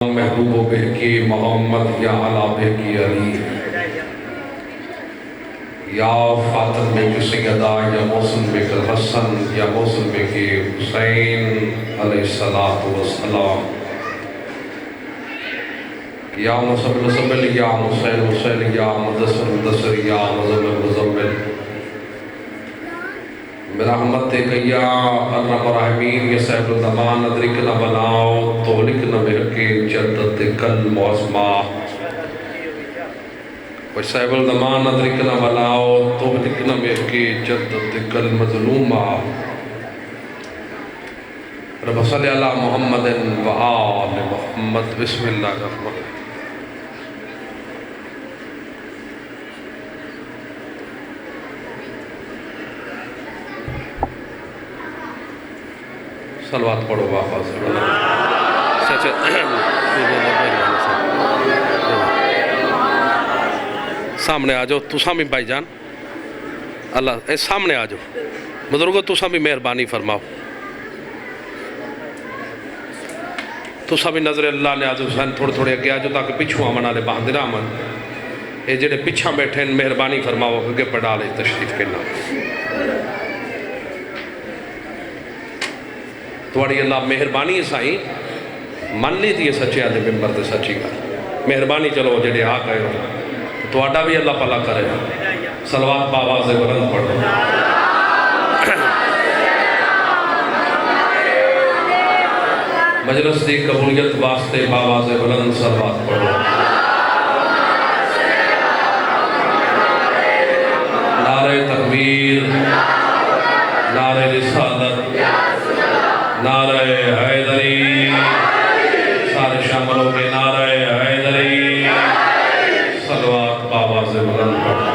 محبوب بہکی محمد یا علا بہکی علی یا فاطم بہکی سیدہ یا موسن بہکی حسن یا موسن بہکی حسین علیہ السلام یا مصبل یا حسین یا مدثر یا مزمل برحمت یا ارحم الراحمین یا صاحب الزمان ادرکنا بناؤ تولکنا بحق جدت کل معظمہ و صاحب الزمان ادرکنا بناؤ تولکنا بحق جدت کل مظلومہ رب صلی اللہ محمد و آل محمد بسم اللہ الرحمن الرحیم صلوات پڑھو واپس سامنے آ جاؤ تساں بھی بھائی جان اللہ سامنے آ جاؤ بزرگو تساں بھی مہربانی فرماؤ تساں بھی نظر اللہ نے آج حسین تھوڑے تھوڑے اگے آ جاؤ تاکہ پچھو آمن آلے باندھ نہ آمن یہ جڑے پچھا بیٹھے ہیں مہربانی فرماؤ اگے پڑھا لے تشریف کے نام توڑی اللہ مہربانی ہے سائیں من لی تھی یہ سچے آدھے ممبر دے سچی گا مہربانی چلو جڑے آ گئے ہو توڑا بھی اللہ پلا کرے صلوات بآواز بلند پڑھو مجلس دی قبولیت واسطے بآواز بلند صلوات پڑھو نعرہ تکبیر نعرہ رسالت نعرہ حیدری سارے شامل ہو کے نعرہ حیدری صلوات بآواز بلند پڑھو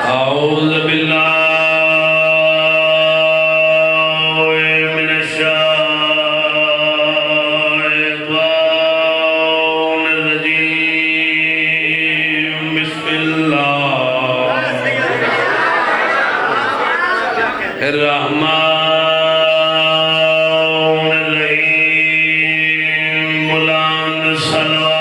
اعوذ باللہ من الشیطان الرجیم بسم اللہ الرحمن الرحیم بلند صلوات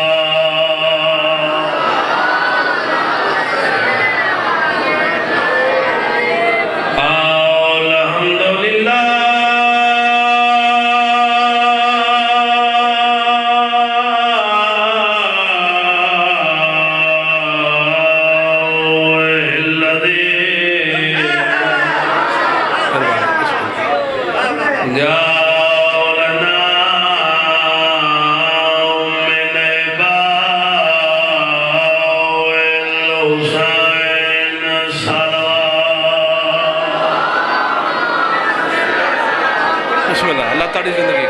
الحمدللہ بسم اللہ اللہ تعالی زندگی کی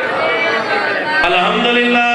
الحمدللہ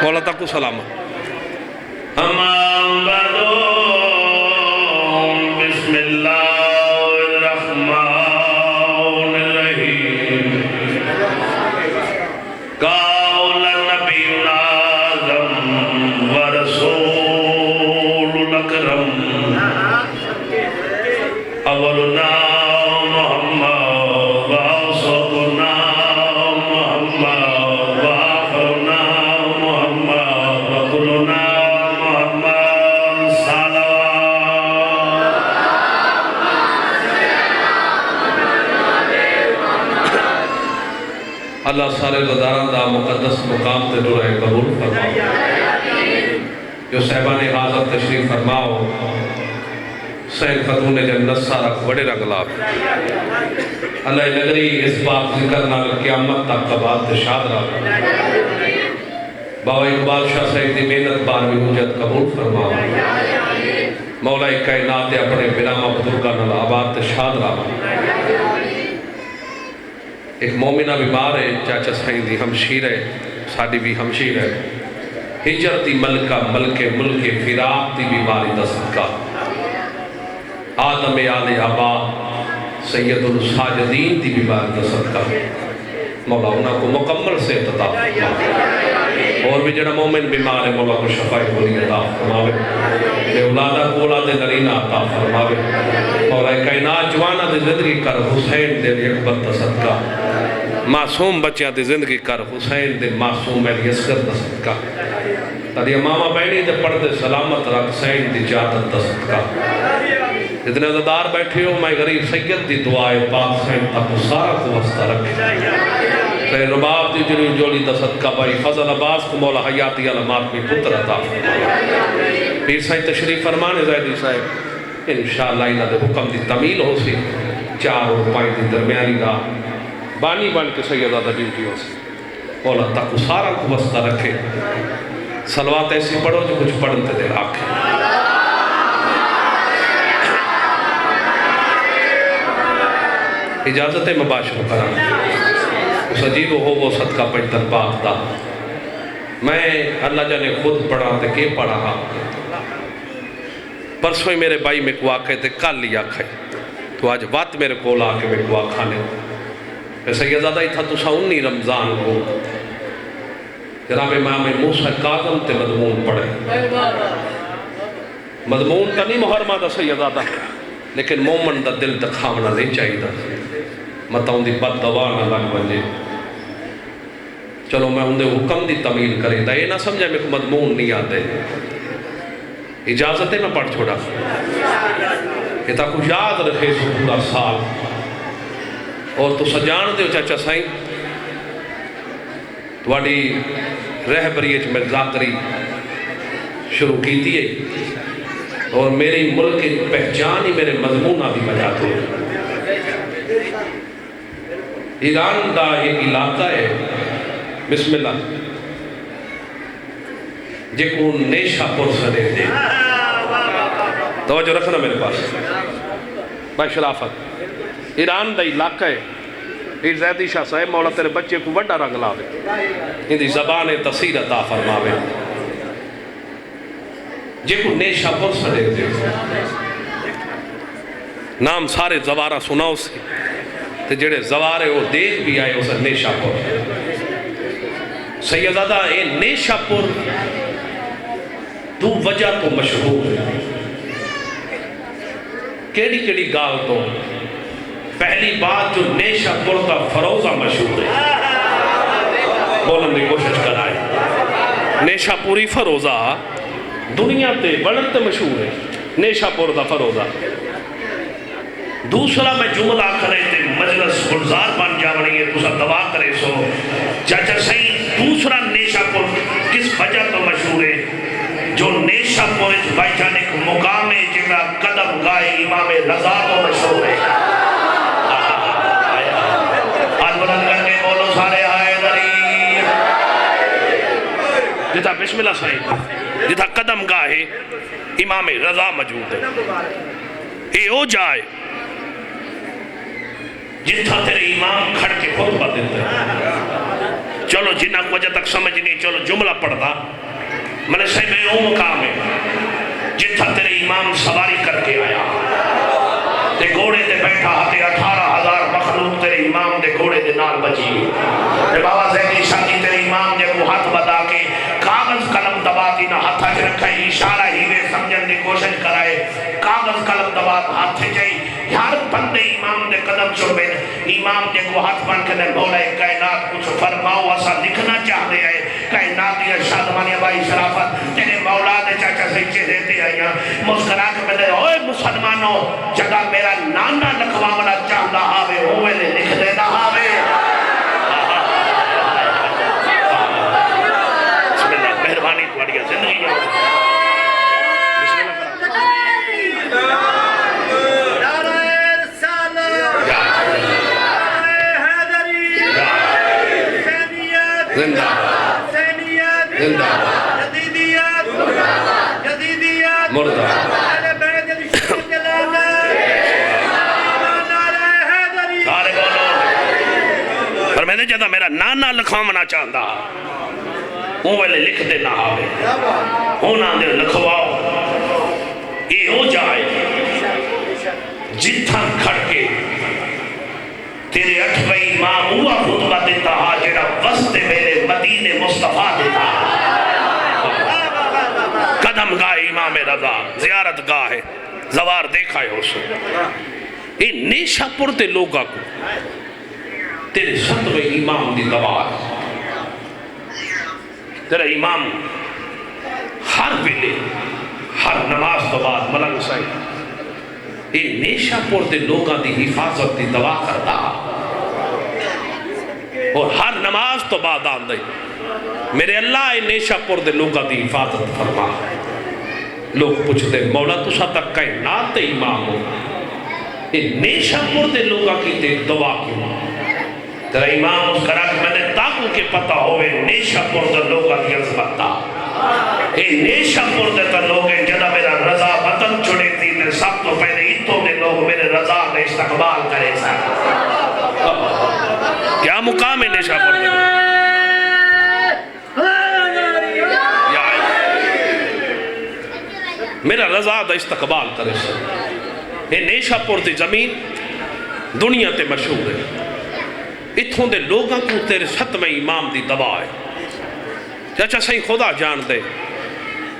مولا تک کو سلامت اما بعد بسم اللہ الرحمن الرحیم قول نبی اعظم ورسول اکرم اولنا محمد واسطنا محمد واخرنا محمد کلنا محمد صلوات اللہ سارے غداران دا مقدس مقام تے دعائے قبول فرماؤ۔ جو صاحبان حاضر تشریف فرماؤ، سین خاتون جنت سارا بڑے رنگ لاب اللہ نگری اس پاک ذکر نال قیامت تک قباد شاد را بابا اقبال شاہ صاحب دی محنت بارویں حجت قبول فرماؤ۔ مولا کائنات اپنے بنامہ بزرگاں نال آباد شاد را۔ ایک مومنہ بیمار ہے، چاچا سائیں دی ہمشیر ہے، ساڑی بھی ہمشیر ہے، ہجرت دی ملکہ ملک فراق دی بیماری دا صدقہ آدم آل عبا سید الساجدین دی بیماری دا صدقہ مولا انہاں کو مکمل سے عطا فرماوے۔ اور بھی جڑا مومن بیمار ہے مولا کو شفاء کلی عطا فرماوے، بے اولادہ کو اولاد نرینہ عطا فرماوے۔ مولا کائنات جوانہ دی زندگی کر حسین دے اکبر دا صدقہ، معصوم بچیاں دی زندگی کر حسین دے معصوم علی اصغر دا صدقہ، تاریہ ماما بہنی دے پڑھ دے سلامت رکھ حسین دی جادت دا صدقہ۔ جتنے عزدار بیٹھے ہو میں غریب سید دی دعائے پاک حسین تک سارا کو وسطہ رکھے۔ کہ رباب دی جنی جوڑی دا صدقہ بھائی فضل عباس کو مولا حیاتی علامات میں پتر عطا فرمائے۔ پیر سائیں تشریف فرمانے زیدی صاحب انشاءاللہ انہاں دے حکم دی تمیل ہو سی، 4 اور 5 دی درمیانی راہ بانی بان کے سیدہ ڈیوٹی ہو سی، مولا تک سارا کو وسطہ رکھے۔ صلوات ایسی پڑھو جو کچھ پڑھنتے دے آکھیں۔ اجازت مباشر کرانا اس عجیب ہو وہ صدقہ پنجتر پاک دا میں اللہ جانے خود پڑھا تے کہ پڑھا پرسویں میرے بھائی میں کو آکھے تے کل لیا کھائے تو آج بات میرے کو آکے میں کو آکھانے ایسا یہ زیادہ ہی تھا تو سا 19 رمضان کو جناب امام موسیٰ کاظم تے مضمون پڑھے، مضمون تا نہیں محرمہ دا سیدادہ لیکن مومن دا دل دکھاونا نہیں چاہی دا مطاؤں دی بد دوانا لگ بنجے چلو میں اندے حکم دی تمیل کریں دا یہ نہ سمجھے میں کو مضمون نہیں آتے اجازت ہے میں پڑھ چھوڑا کہ تا کچھ یاد رکھے سو پورا سال اور تو سجان دے چاچا سائیں تواڈی رہبریت میں ذاکری شروع کی تھی اور میری ملک کی پہچان ہی میرے مضمونہ بھی بجا دو۔ ایران دا ایک علاقہ ہے بسم اللہ جے کو نیشہ پر سنے دے توجہ رکھنا میرے پاس بھائی شرافت ایران دا علاقہ ہے پیر زیدی شاہ صاحب مولا تیرے بچے کو وڈا رنگ لاوے اندھی زبان تصیر عطا فرماوے جے کو نیشہ پر سنے دے نام سارے زوارہ سناؤ سی تے جڑے زوارے وہ دیکھ بھی آئے اسے نیشہ پر سیدادہ اے نیشہ پر دو وجہ تو مشہور ہے کیڑی گال تو پہلی بات جو نیشہ پر کا فروزہ مشہور ہے بولن دی کوشش کرائے نیشہ پوری فروزہ دنیا تے بڑھن تے مشہور ہے نیشہ پور دا فروزہ دوسرا میں جملہ کرے تے مجلس گلزار بن جاونی ہے تو سب دعا کرے سو چاچا صحیح دوسرا نیشہ پور کس وجہ تو مشہور ہے جو نیشہ پور بھائی جانے کو مقام ہے جگہ قدم گائے امام رضا تو مشہور ہے آج بلند کر کے بولو سارے آئے دری جتا بسم اللہ صحیح جتا قدم گاہے امام رضا موجود ہے یہ ہو جائے جتھا تیرے امام کھڑ کے خطبہ دیتے ہیں چلو جنہ کو وجہ تک سمجھ نہیں چلو جملہ پڑھتا میں نے صحیح میں او مقام ہے جتھا تیرے امام سواری کر کے آیا تے گھوڑے دے بیٹھا تے 18,000 مخلوق تیرے امام دے گھوڑے دے نال بچی تے بابا زیدی شاہی تیرے امام دے کو ہاتھ بدا کے کاغذ قلم دباتی نہ ہاتھا چ رکھے اشارہ ہیوے سمجھن دی کوشش کرائے کاغذ قلم دبات ہاتھ جائی ہر بندے امام دے قدم چوبین امام دے کو ہاتھ بن کے دے مولا کائنات کچھ فرماؤ اسا لکھنا چاہتے ہیں کائنات دی شادمانی بائی شرافت تیرے مولا دے چاچا سے چہرے تے آئیاں مسکرا کے میں اوئے مسلمانوں جگہ میرا نانا لکھواونا چاہتا آوے ہوئے لے لکھ دینا آوے زندہ زندہ مردہ سارے بولو پر میں نے جدہ میرا نانا لکھوامنا چاہتا وہ ویلے لکھ دے نہ آوے ہونا دے لکھواؤ یہ ہو جائے جتھاں کھڑ کے تیرے اٹھوئی امام ہوا خطبہ دیتا ہا جڑا وسط میرے مدینے مصطفیٰ دیتا قدم گاہ امام رضا زیارت گاہ زوار دیکھا ہے اسے یہ نیشہ پڑتے لوگا کو تیرے ستوے امام دی دوار تیرا امام ہر ویلے ہر نماز تو بعد ملنگ سائی یہ نیشہ پڑتے لوگا دی حفاظت دی دعا کرتا اور ہر نماز تو بعد آن دے میرے اللہ یہ نیشہ پڑتے لوگا دی حفاظت فرما لوگ پوچھتے مولا تو سا تک کہیں نات امام ہو یہ نیشہ پڑتے لوگا کی تے دعا کی تیرا امام اس کرا کہ میں نے تاکو کے پتہ ہوئے نیشہ پڑتے لوگا دی عظمتہ یہ نیشہ پڑتے تا لوگ ہیں جدہ میرا رضا وطن چھڑے تھی میں سب تو پہلے ہیتوں میں لوگ میرے رضا نے استقبال کرے سا کیا مقام ہے نیشہ پڑتے میرا رضا دا استقبال کرے سا یہ نیشہ پڑتی زمین دنیا تے مشہور ہے اتھوں دے لوگاں کو تیرے ستویں امام دی دعا ہے چاچا صحیح خدا جان دے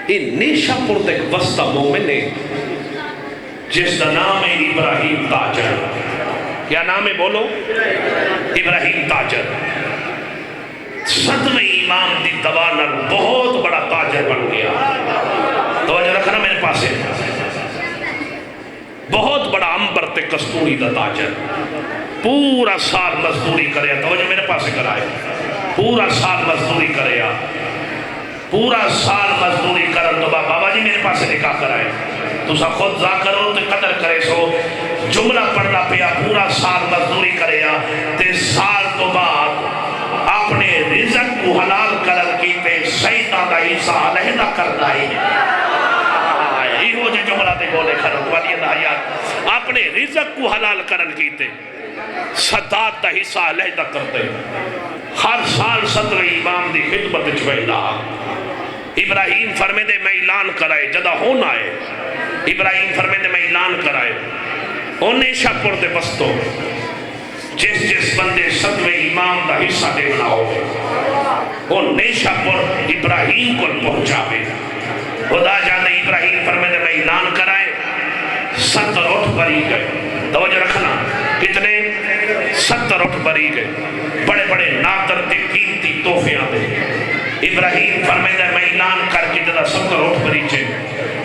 یہ نیشہ پڑتے ایک وسطہ مومن ہے جس دا نام ہے ابراہیم تاجر کیا نام ہے بولو ابراہیم تاجر ستویں امام دی دعا نال بہت بڑا تاجر بن گیا توجہ رکھنا میرے پاس ہے بہت بڑا امبر تے کستوری دا تاجر پورا سال مزدوری کرے توجہ میرے پاس کرائے پورا سال مزدوری کرے پورا سال مزدوری کرن تو بابا جی میرے پاس نکاح کرائے تو سا خود ذا کرو تو قدر کرے سو جملہ پڑھنا پیا پورا سال مزدوری کرے تے سال تو بعد اپنے رزق کو حلال کرن کی تے سیدہ دا عیسیٰ علیہدہ کرنا ہی یہ ہو جو جملہ تے بولے کھرد والی اللہ یاد اپنے رزق کو حلال کرن کی تے صداد دا حصہ علیحدہ کرتے ہر سال صدر امام دی خدمت چوئلہ ابراہیم فرمے دے میں اعلان کرائے جدہ ہونا ہے ابراہیم فرمے دے میں اعلان کرائے نیشہ پڑتے بستو جس جس بندے صدر امام دا حصہ دینا ہو وہ نیشہ پڑ ابراہیم کو پہنچاوے خدا جانے ابراہیم فرمے دے میں اعلان کرائے 70 اٹھ بری گئے توجہ رکھنا کتنے 70 اٹھ بری گئے بڑے بڑے نادر تے قیمتی تحفیاں دے ابراہیم فرمائے میں اعلان کر کے جدا 70 اٹھ بری چھے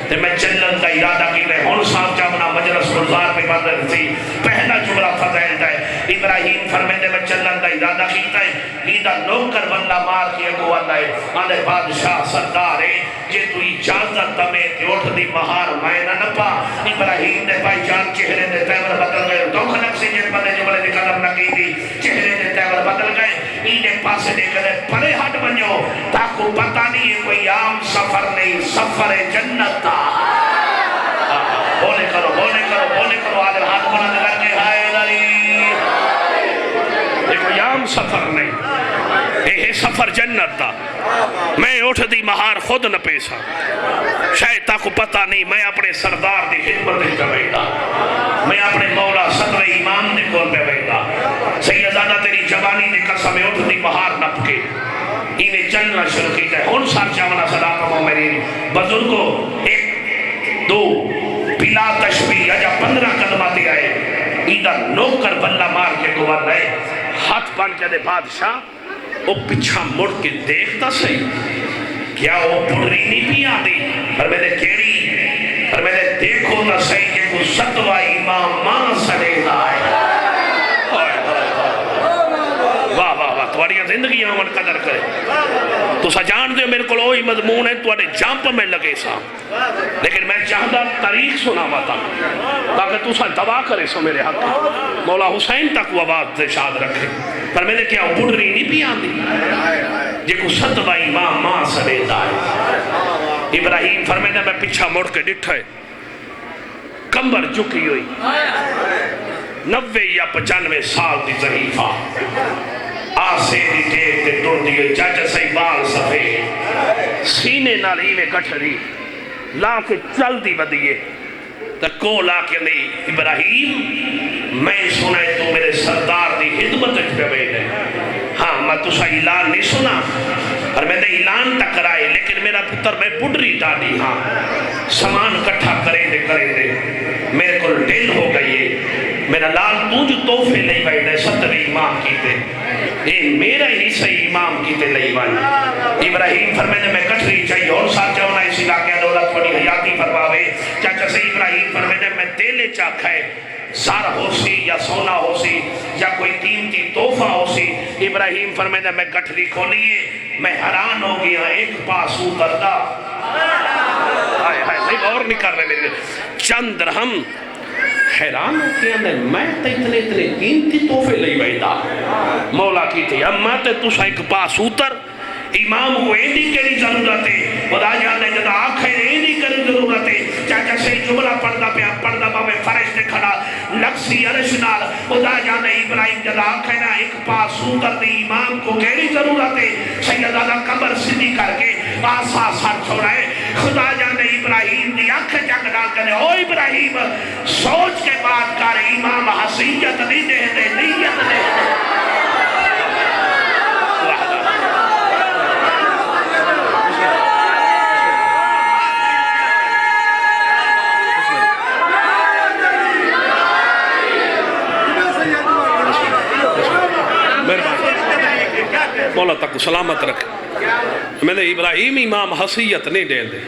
تے میں چلن دا ارادہ کی میں ہون صاحب چاہنا مجلس گلزار پہ بدل تھی پہلا جملہ فضائل ہے ابراہیم فرمائے میں چلن دا ارادہ کیتا ہے ایدہ نوکر بندہ مار کیا گو اللہ ہے آنے بادشاہ سردار ہے جے تو اجازت دمیں تے اٹھ دی مہار میں نہ نپا ابراہیم نے بھائی جان چہرے دے تیور بدل گئے دو خلق سے جن بندے جو بلے دی قدم نہ کی دی چہرے دے تیور بدل گئے اینے پاسے دے کرے پرے ہٹ بنیو تاکو پتہ نہیں ہے کوئی عام سفر نہیں سفر جنت تا بولے کرو آدھر ہاتھ بنا دے لگے ہائے داری یہ کوئی عام سفر نہیں یہ سفر جنت تا میں اٹھ دی مہار خود نہ پیسا شاید تاکو پتہ نہیں میں اپنے سردار دی خدمت پہ بیٹھا میں اپنے مولا صدر امام نے کول پہ بیٹھا سیدزادہ تیری جوانی نے قسم اٹھ دی مہار نپ کے انہیں چلنا شروع کیتا ہے ان سار چاہمنا صدا پاکو میری بزرگوں 1 2 بلا تشبیح اجا 15 قدماتی آئے ایدہ نوکر بلہ مار کے گوار رہے ہاتھ بن کے دے بادشاہ وہ پچھا مڑ کے دیکھتا صحیح کیا وہ بڑری نہیں بھی آدھی پر میں نے کیڑی پر میں نے دیکھو تا صحیح کہ کو ستوہ امام ماں سڑے لائے واہ واہ واہ تھوڑیاں زندگیاں من قدر کرے تو سا جان دے میرے کو وہی مضمون ہے تھوڑے جمپ میں لگے سا لیکن میں چاہتا تاریخ سنا ماتا تاکہ تو سا دعا کرے سو میرے حق مولا حسین تک وہ آواز دے شاد رکھے پر میں نے کیا بڑھری نہیں بھی آن دی جے کو ستوہ امام ماں سمیتا ہے ابراہیم فرمیدہ میں پیچھا مڑ کے ڈٹھا ہے کمبر چکی ہوئی 90 یا 95 سال دی ضعیفہ آسے دی ٹیک تے ٹوڑ دی ہوئی چاچا سی بال سفید سینے نالی میں کٹھری لا کے چل دی بدیے تا کو لا کے نہیں ابراہیم میں سنا ہے تو میرے سردار دی خدمت پہ بیٹھے ہاں میں تو سا اعلان نہیں سنا اور میں نے اعلان تک کرائے لیکن میرا پتر میں بڑھری ڈالی ہاں سامان کٹھا کریں دے میرے کو دل ہو گئی ہے میرا لال تو جو توفے لئی بیٹھے 70 امام کیتے اے میرا ہی صحیح امام کیتے لئی بیٹھے ابراہیم فرمینے میں کٹھری چاہیے اور ساتھ جاؤنا اسی علاقے دولت تھوڑی حیاتی فرماوے چاچا سے ابراہیم فرمینے میں تیلے چاکھ ہے زار ہو سی یا سونا ہو سی یا کوئی قیمتی تحفہ ہو سی ابراہیم فرمینے میں کٹھری کھولیے میں حیران ہو گیا ایک پاس اترتا نہیں اور نہیں کر رہے میرے چند درہم حیران ہو گیا میں تے اتنے قیمتی تحفے لئی بیٹھا مولا کی تھی اما تے تو سا ایک پاس اتر امام کو ایندی کری ضرورت ہے خدا جانے جدا آنکھیں ایندی کری ضرورت ہے چاچا سے جملہ پڑھدا پا میں فرشتے کھڑا لکسی عرشنال خدا جانے ابراہیم جدا آنکھیں نا ایک پاس اتر دی امام کو کری ضرورت ہے سیدہ قبر سدھی کر کے آسا سر چھوڑائے خدا جانے ابراہیم دی آنکھیں چک ڈال کرے او ابراہیم سوچ کے بات کر امام حسیت نہیں دے دے نیت دے مولا تک سلامت رکھ میں نے ابراہیم امام حسیت نہیں دین دے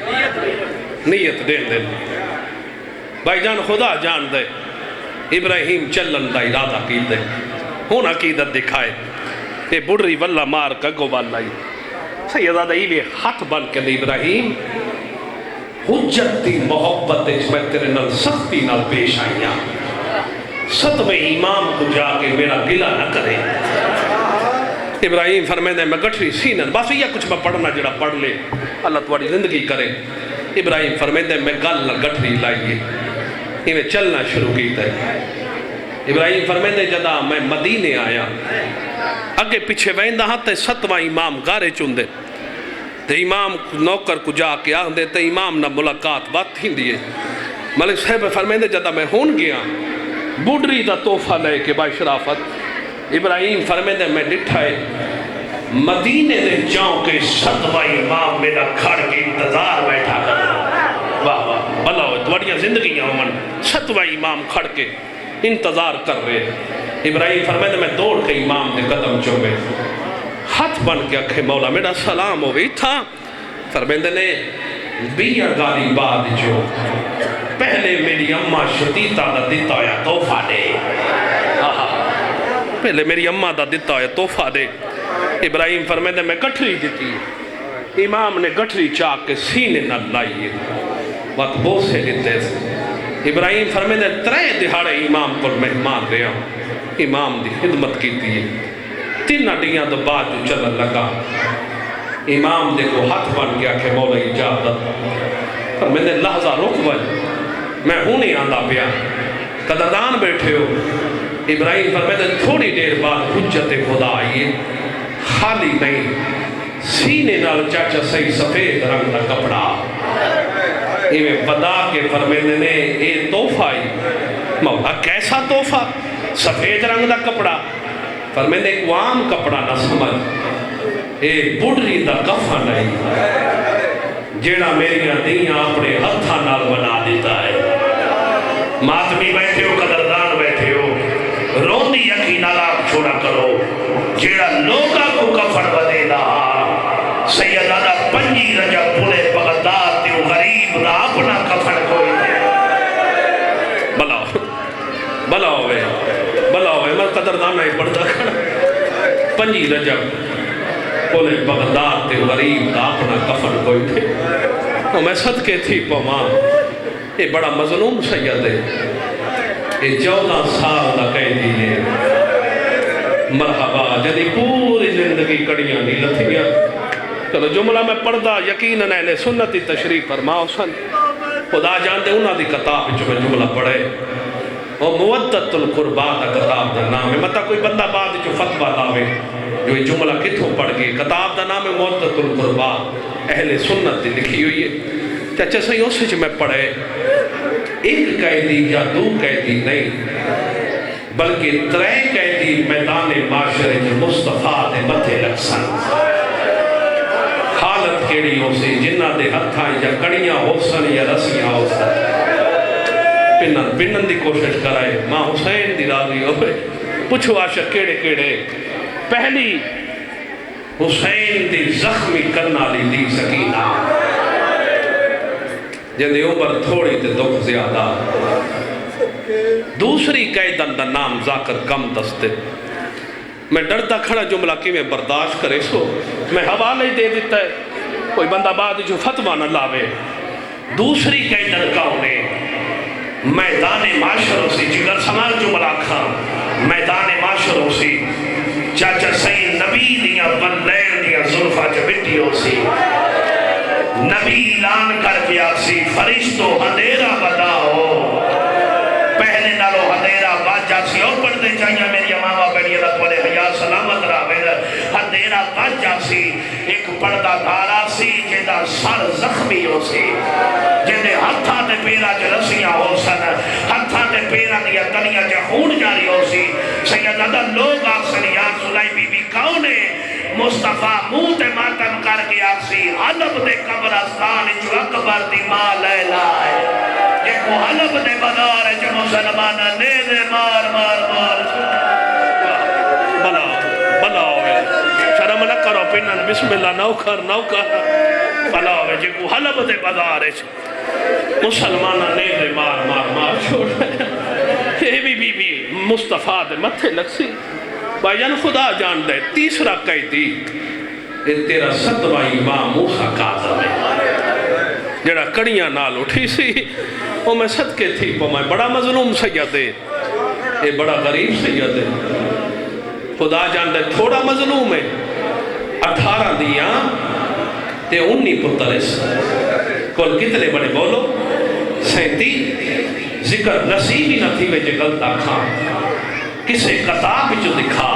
نیت دین دے بھائی جان خدا جان دے ابراہیم چلن دا ارادہ کی دے ہون عقیدت دکھائے اے بڑھری واللہ مار کگو والائی سیدہ ایوے ہاتھ بن کے دے ابراہیم حجت دی محبت اس میں تیرے نال سختی نال پیش آئیاں ستویں امام کو جا کے میرا گلہ نہ کرے ابراہیم فرمینے میں گٹھری سینن بس یہ کچھ میں پڑھنا جڑا پڑھ لے اللہ تمہاری زندگی کرے ابراہیم فرمینے میں گل گٹھری لائیے انہیں چلنا شروع کیتا ہے ابراہیم فرمینے جدا میں مدینے آیا اگے پیچھے ویندہ ہاں تے 7واں امام گارے چندے تے امام نوکر کو جا کے آن دے تے امام نہ ملاقات بات تھی دیئے ملک صاحب فرمینے جدا میں ہون گیا بڑھری دا توفہ لے کے بائی شرافت ابراہیم فرمینے میں ڈٹھائے مدینے دے جاؤں کے 7واں امام میرا کھڑ کے انتظار بیٹھا کر واہ واہ بھلا ہوئے دوڑیاں زندگیاں من 7واں امام کھڑ کے انتظار کر رہے ابراہیم فرمینے میں دوڑ کے امام دے قدم چوبے ہاتھ بن کے اکھے مولا میرا سلام ہوئی تھا فرمینے نے بیہ گالی بعد جو پہلے میری اممہ شدیدہ دا دیتا ہویا توفہ دے پہلے میری اممہ دا دیتا ہویا توفہ دے ابراہیم فرمینے میں گٹھری دیتی امام نے گٹھری چاک کے سینے نہ لائیے وقت بوسے دیتے تھے ابراہیم فرمینے 3 دہاڑے امام پر مہمان رہا امام دی خدمت کی تھی 3 اڈیاں تو بعد جو چلن لگا امام دے کو ہاتھ بن گیا کہ مولا اجازت فرمینے لحظہ رک بھائی میں ہوں نہیں آندہ پیا قدردان بیٹھے ہو ابراہیم فرمینے تھوڑی دیر بعد حجت خدا آئیے خالی نہیں سینے نال چاچا صحیح سفید رنگ دا کپڑا ایویں بدا کے فرمینے نے اے توفہ آئی مولا کیسا توفہ سفید رنگ دا کپڑا فرمینے ایک عام کپڑا نہ سمجھ اے بڑھری دا کفہ نہیں جیڑا میری دیاں اپنے ہتھا نال بنا دیتا ہے ماتمی بیٹھے ہو قدردان بیٹھے ہو روندی یقین آپ چھوڑا کرو جیڑا لوگا کو کفر بدے دا سیدہ دا پنجی رجا پورے بغداد تیو غریب دا اپنا کفر کوئی دے بلا ہوئے میں قدردان نہیں پڑھتا کھڑا 5 رجب کولے بغداد تے غریب دا اپنا کفن کوئی تھے تو میں صدقے تھی پوما یہ بڑا مظلوم سید ہے یہ 14 سال دا قیدی ہے مرحبا جدی پوری زندگی کڑیاں نہیں لتھیاں چلو جملہ میں پڑھدا یقیناً اہل سنتی تشریف فرماؤ سن خدا جانتے انہاں دی کتاب جو میں جملہ پڑھے وہ مودت القربا دا کتاب دا نام ہے مطلب کوئی بندہ بعد جو فتوہ لاوے جو یہ جملہ کتھوں پڑھ گئے کتاب دا نام ہے مودت القربا اہل سنت دی لکھی ہوئی ہے چاچا صحیح اسے جو میں پڑھے ایک قیدی یا 2 قیدی نہیں بلکہ 3 قیدی میدان معاشرے جو مصطفیٰ دے متھے لکسن حالت کیڑی ہو سی جنہ دے ہتھاں یا کڑیاں ہو سن یا رسیاں ہو سن پنن دی کوشش کرائے ماں حسین دی راضی ہوئے پوچھو عاشق کیڑے کیڑے پہلی حسین دی زخمی کرنا لی دی سکینہ جن عمر تھوڑی تے دکھ زیادہ دوسری قیدن دا نام ذاکر کم دستے میں ڈرتا کھڑا جملہ کی میں برداشت کرے سو میں حوالے دے دیتا ہے کوئی بندہ بعد جو فتوہ نہ لاوے دوسری قیدن کا انہیں میدان معاشروں سے جگر سمال جملہ کھان میدان معاشروں سے چاچا سید نبی دیا بلین دیا ظلفہ جبٹیوں سے نبی اعلان کر کے آسی فرشتو اندھیرا بداؤ پہلے نالو اندھیرا بات جاسی اور پڑھتے چاہیے میری امامہ بڑی اللہ والے حیات سلامت راوید اندھیرا بات جاسی ایک پردہ دارا سی جیدہ سر زخمی ہو سی جیدے ہتھا تے پیرا جو رسیاں ہو سن ہتھا تے پیرا دیا تنیا جو خون جاری ہو سی سیدہ لوگ آسن یا سلائی بی بی کون ہے مصطفیٰ منہ تے ماتم کر کے آسی علب دے قبرستان جو اکبر دی ماں لے لائے ایک وہ علب دے بدار ہے جو مسلمانہ نے دے مار مار مار بلاؤ شرم نہ کرو پینن بسم اللہ نوکر بلاؤ جو وہ علب دے بدار ہے مسلمانہ نے دے مار مار مار چھوڑ یہ بھی مصطفیٰ دے متھے لکسی بھائی جان خدا جان دے تیسرا قیدی تیرا 7واں امام موسیٰ کاظم ہے جڑا کڑیاں نال اٹھی سی وہ میں صدقے تھی وہ میں بڑا مظلوم سید ہے یہ بڑا غریب سید ہے خدا جان دے تھوڑا مظلوم ہے 18 دیاں تے 19 پترس کل کتنے بڑے بولو 37 ذکر نصیب ہی نہ تھی ویجے غلطہ کھان کسے کتاب جو دکھا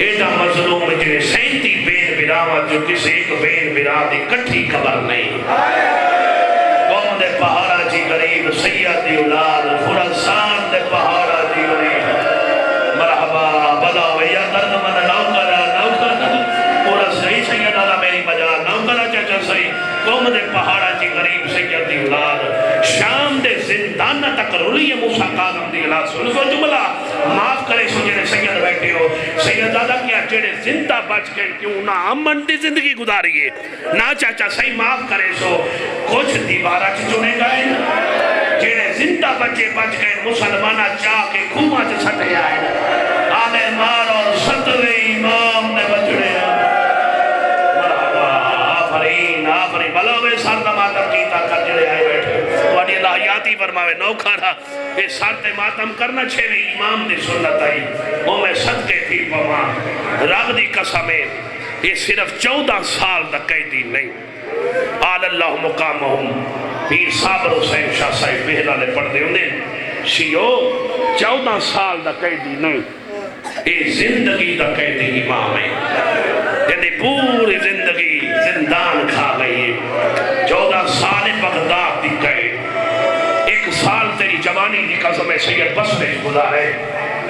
ایڈا مظلوم جنہیں 37 بین براوت جو کسے ایک بین براوت دی کٹھی خبر نہیں قوم دے پہاڑا جی غریب سید دی اولاد خراسان دے پہاڑا جی غریب مرحبا بلاو یا درد من نوکرہ پورا صحیح سید اللہ میری مجال نوکرہ چچا صحیح قوم دے پہاڑا جی غریب سید دی اولاد شام دے زندانہ تک رولی موسیٰ کاظم دی اولاد سن کو جملہ معاف کرے سو جنہیں سید بیٹھے ہو سید دادا کیا جڑے زندہ بچ گئے کیوں نہ امن دی زندگی گزاری ہے نہ چاچا صحیح معاف کرے سو کچھ دیوارہ چنے گئے جڑے زندہ بچے بچ گئے مسلمانہ چاہ کے کھوما چ سٹے آئے آنے مار اور 7ویں امام نے بچڑے آفرین بلاوے سارتا ماتم کیتا کر جڑے آئے بیٹھے وانی اللہ حیاتی فرماوے نوکھارا یہ سارتے ماتم کرنا 6ویں امام دی سنت آئی وہ میں صدقے تھی پما رب دی قسمیں یہ صرف 14 سال دا قیدی نہیں آل اللہ مقامہم پیر صابر حسین شاہ صاحب بہلا نے پڑھ دے انہیں شیعو 14 سال دا قیدی نہیں یہ زندگی دا قیدی امام ہے جنہیں پوری زندگی زندان کھا گئی ہے 14 سال بغداد دی قید 1 سال تیری جوانی دی قسم سید بصرے گزارے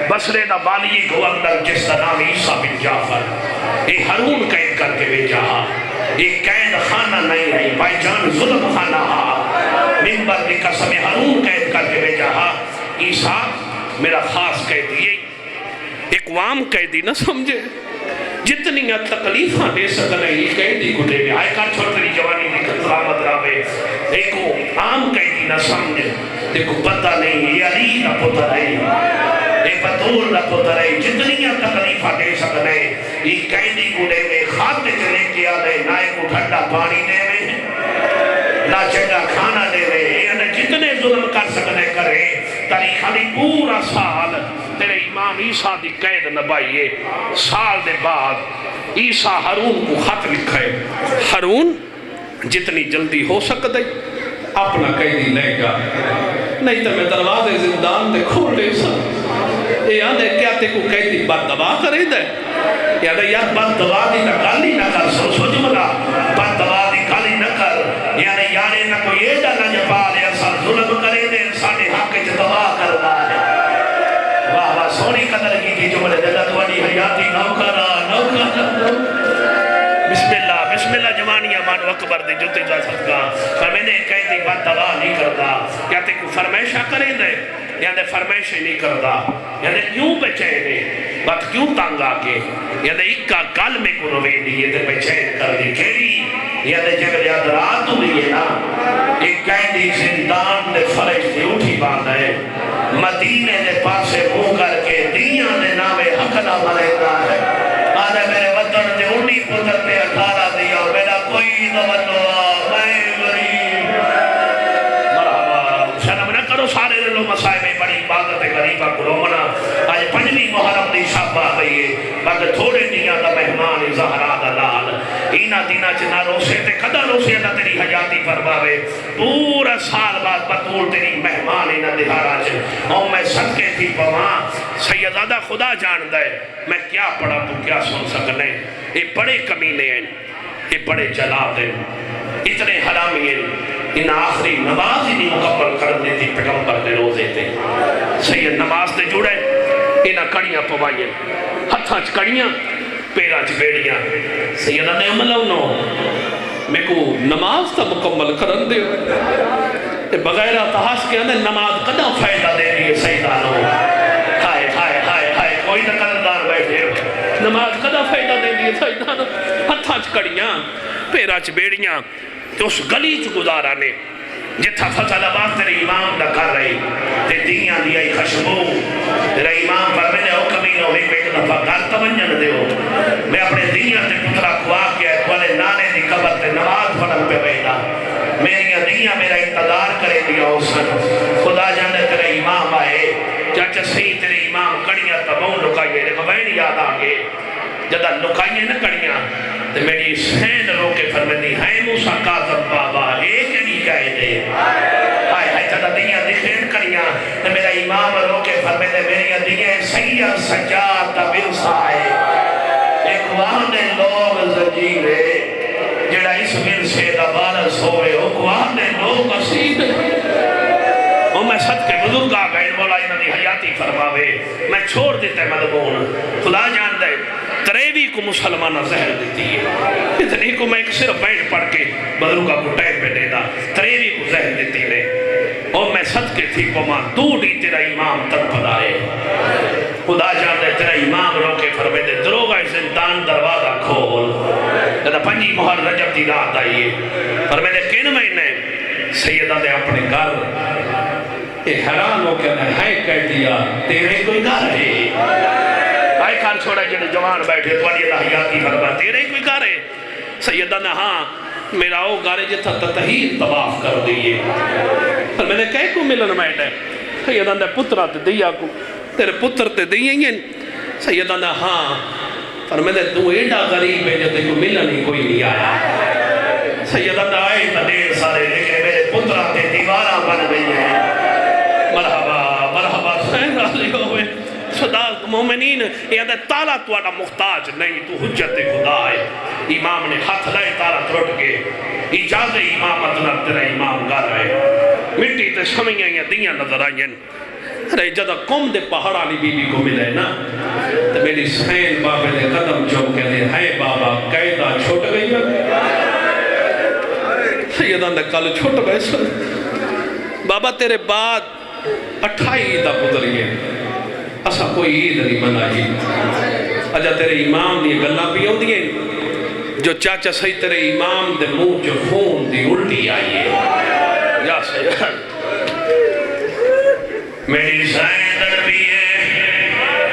بصرے دا بالی گورنر جس کا نام عیسیٰ بن جعفر یہ ہارون قید کر کے بھیجا یہ قید خانہ نہیں ہے بھائی جان ظلم خانہ منبر دی قسم ہارون قید کر کے بھیجا عیسیٰ میرا خاص قیدی ایک عام قیدی نہ سمجھے جتنی تکلیفاں دے سکنے یہ قیدی کو دے آئے کار چھوٹری جوانی دی خطرامت راوے ایک عام قیدی نہ سمجھے دیکھو پتہ نہیں یہ علی کا پتہ نہیں ایک پتہ بطول دا پتر ہے جتنی تکلیفہ دے سکنے یہ قیدی کو دے میں خاتے چلے کیا دے نہ کو ٹھنڈا پانی دے میں نہ چنگا کھانا دے میں یعنی جتنے ظلم کر سکنے کرے تاریخ علی پورا سال تیرے امام عیسیٰ دی قید نبائیے سال دے بعد عیسیٰ ہارون کو خط لکھے ہارون جتنی جلدی ہو سکتے اپنا قیدی لے گا نہیں تو میں دروازے زندان دے کھولے سا یہ آنے کیا تے کو قیدی بد دبا کرے دے یعنی یار بد دبا دی نہ گالی نہ کر سو جملہ بد دبا دی گالی نہ کر یعنی یارے نہ کوئی یہ نہ جپا لے اصل ظلم کرے دے انسانی حق چ دبا کرنا ہے واہ واہ سونی قدر کی تھی جملے دلت والی حیاتی نوکرہ بسم اللہ جوانیاں مانو اکبر دے جوتے جا سکتا فرمینے قیدی بات دوا نہیں کرتا کیا تے کو فرمائشہ کریں دے یعنی فرمائشہ نہیں کرتا یعنی کیوں بچینے بات کیوں تانگ آکے یعنی اکا کال میں کو روے دیئے تے بچین کر دی کھیری یعنی جب یاد رات ہوئی نا ایک قیدی زندان دے فرج دے اٹھی باندھ ہے مدینے دے پاسے منہ کر کے دیاں دے نامے حق نہ ملیدہ ہے آنے میرے وطن دے انہی پتر پہ 18 دیا میرا کوئی نمتوا میں غریب مرحبا شرم نہ کرو سارے لو مسائے میں بڑی عبادت غریبہ کو منا آج پنجویں محرم دی شب آ گئی ہے مگر تھوڑے دیاں دا مہمان زہرا دا لال اینا دینا چنا روسے تے کدا روسے نہ تیری حیاتی فرماوے پورا سال بعد بطول تیری مہمان اینا دہارا چھ اور میں صدقے تھی پواں سیدادہ خدا جان دے میں کیا پڑھا تو کیا سن سکنے یہ بڑے کمینے ہیں یہ بڑے جلاد ہیں اتنے حرامی ہیں ان آخری نماز ہی نہیں مکمل کر دیتی پیغمبر دے روزے تھے سید نماز دے جڑے انہاں کڑیاں پوائیں ہتھاں چ کڑیاں پیراں چ بیڑیاں سیدہ نے عمل انو میں کو نماز تا مکمل کرن دے بغیر اتحاس کے اندر نماز قدم فائدہ دے رہی ہے سیدہ نو ہائے ہائے ہائے ہائے کوئی نہ قدردار بیٹھے نماز قدم فائدہ دے رہی ہے سیدہ نو ہتھاں چ کڑیاں پیراں چ بیڑیاں کہ اس گلی چ گزارا نے جتھا فضل آباد تیرے امام دا کر رہی تے دیاں دیائی خشبو تیرے امام پر میں نے حکمینوں میں ایک دفعہ گھر توجن دیو میں اپنے دیاں تے پترہ کھوا کے والے نانے دی قبر تے نماز پڑھن پہ بیٹھا میری دیاں میرا انتظار کرے دیا حسن خدا جانے تیرے امام آئے چاچا صحیح تیرے امام کڑیاں تبوں لکائیے لیکن بہن یاد آگے جدہ لکائیے نہ کڑیاں تے میری سین روکے فرمندی ہے موسیٰ کاظم بابا ایک نہیں کہے دے ہائے ہائے جدہ دیاں دکھین کڑیاں تے میرا امام روکے فرمندے میری دیاں سید سجاد تبرسا ہے ایک واحد لوگ زجیرے جڑا اس ورسے دا بارس ہوئے ایک واحد لوگ اسید اور میں صدقے بزرگ آ گئے مولا انہوں نے حیاتی فرماوے میں چھوڑ دیتے مدبون خدا جان دے تریوی کو مسلمانہ زہر دیتی ہے اتنی کو میں ایک صرف بیٹھ پڑھ کے بزرگا کو ٹائم پہ دینا تریوی کو زہر دیتی نے اور میں صدقے تھی کو ماں دوڑی تیرا امام تک پڑھائے خدا جان دے تیرا امام روکے فرمے دے دروگا زندان دروازہ کھول جدہ پنجی مہر رجب دی رات آئیے فرمے دے کن مہینے سیدہ دے اپنے گھر یہ حیران ہو کے ہے کہہ دیا تیرے کوئی گھر ہے آئے کھان چھوڑا جنہیں جوان بیٹھے تو اللہ حیاتی فرما تیرے کوئی گھر ہے سیدہ نے ہاں میرا وہ گھر ہے جتھا تطہیر طواف کر دیئے پر میں نے کہے کو ملن بیٹھے سیدہ نے پترہ تے دیا کو تیرے پتر تے دیئیں سیدہ نے ہاں پر میں نے تو ایڈا غریب ہے جتے کو ملن ہی کوئی نہیں آیا سیدہ نے آئے تا دیر سارے لیکن میرے پترہ تے دیوارہ بن گئی ہیں مرحبا مرحبا سین رالی ہوئے صداق مومنین یہ ہے تالا توڑا محتاج نہیں تو حجت خدا ہے امام نے ہاتھ لائے تالا ترٹ کے اجازہ امامت نہ تیرا امام گا رہے مٹی تے سمجھیں یا دیاں نظر آئیں ارے جدہ قوم دے پہاڑا لی بی بی کو ملے نا تو میری سین بابے دے قدم جو کہتے ہیں بابا قیدہ چھوٹ گئی ہے سیدہ نے کل چھوٹ گئے بابا تیرے بعد 28 عیدہ گزر گئے اسا کوئی عید نہیں منائی اجا تیرے امام دی گلاں پی ہوں دیئے جو چاچا صحیح تیرے امام دے منہ جو خون دی الٹی آئی ہے یا سید میری سائن در بھی ہے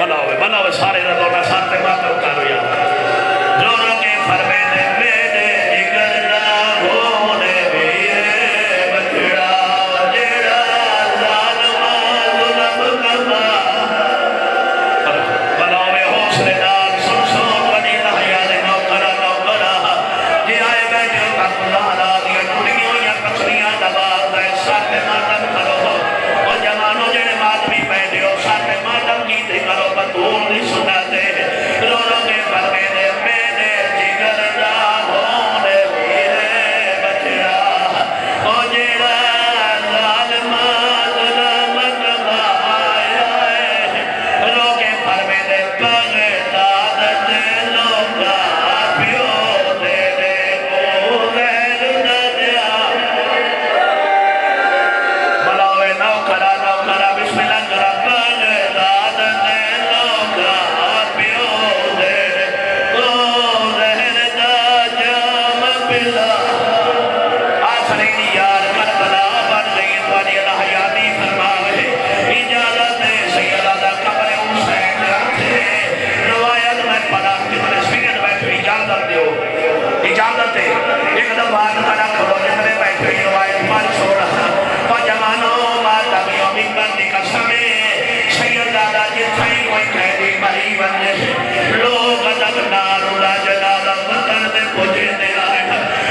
بلاوے سارے رضونا سارتے ماتر اتارو یا رو رو کے فرمینے میرے جگر نہ ہونے میرے بچڑا جڑا ظالمہ ظلم کما بلاوے حوصلے نال سن سن ونی لحیال نوکرہ جی آئے بیٹھے تک لالا دیا ٹوٹیوں یا پسریاں دبار دے سارتے ماتم کرو اور جوانوں جڑے ماتمی پہنے ہو سارتے ماتم کیتے کرو بطور دی سناتے رو رو کے فرمینے میرے جگر نہ ہونے میرے بچڑا او جڑا ظالمہ ظلم کمایا ہے رو کے فرمینے بغداد دے لوگا پیو دے دے کو غیر نہ دیا بلاوے نوکرہ بسم اللہ کرا بغداد دے لوگا پیو دے کو غیر نہ جام پلا آفرین یار کربلا بن گئی توانی اللہ حیاتی فرماوے اجازت سیدہ دا قبر حسین رکھتے روایت میں پڑھا کہ میں سپیکر بیٹھو اجازت دیو اجازت ہے ایک دفعہ کھڑا کھڑو جتنے بیٹھو یہ روایت پڑھ چھوڑا تو جوانوں ماتا بیومی بندی قسمیں سیدہ دا جتھائی کوئی قیدی مری بندے لوگ ادب نارو جلالہ وطن دے پوچھے دے آئے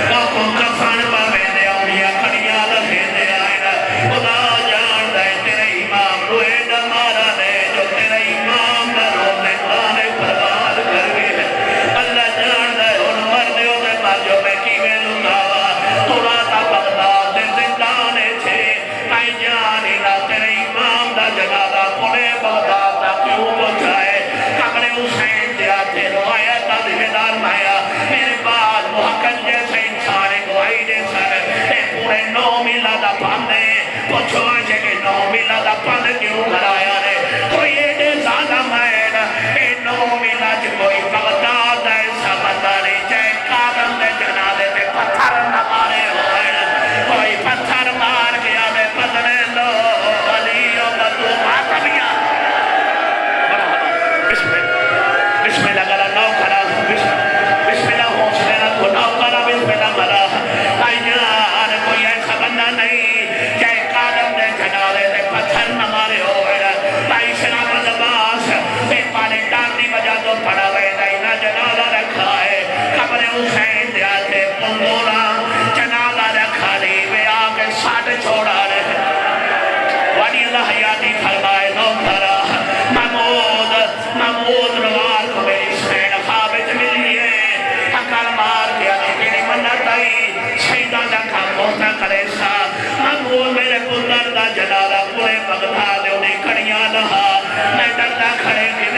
کاکو کفن پاوے دے اوڑیا کھڑیا لگے دے آئے خدا جان دے تیرے امام روئے دمارا نے جو تیرے امام دا روزے آنے پرواد کر گئے اللہ جان دے ان مردے ہوتے مارجو میں کی میں لگاوا تھوڑا تا بغداد دے زندانے چھے کئی جانی نہ تیرے امام دا جنازہ پڑے بغداد دا کیوں پہنچائے قبر حسین دیا تے روایت دا دیدار مایا میرے بعد محقق جیسے انسان گواہی دے سر اے پورے 9 میلہ دا پاندے پوچھو آجے کہ 9 میلہ دا پاندے کیوں کرایا رے کوئی ایڈے زیادہ مائن اے 9 میلہ جو کوئی بغداد ہے سبتا نہیں جائے قادم دے جنازے تے پتھر نہ مارے ہوئے کوئی پتھر مار گیا دے پتھرے لو علیوں کا تو ماتمیاں بسم اللہ گلا نو کھڑا بسم اللہ حوصلے نہ کو نو کھڑا بسم اللہ مرا آئی جان کوئی ایسا بندہ نہیں جائے قادم دے جنازے تے پتھر نہ مارے ہوئے بھائی سلام عباس بے پالے ڈاندی بجا تو پڑا ہوئے نہ جنازہ رکھا ہے قبر حسین دیا تے پندورا جنازہ رکھا لی بے آگے ساٹھ چھوڑا رہے وانی اللہ حیاتی فرمائے نو کھڑا محمود روال کو میری سین خوابت ملیے اکل مار گیا تیری منت آئی سیدہ دا کام موتا کرے سا محمود میرے پتر دا جلالہ پورے بغداد انہیں کڑیاں لہا میں ڈردا کھڑے کی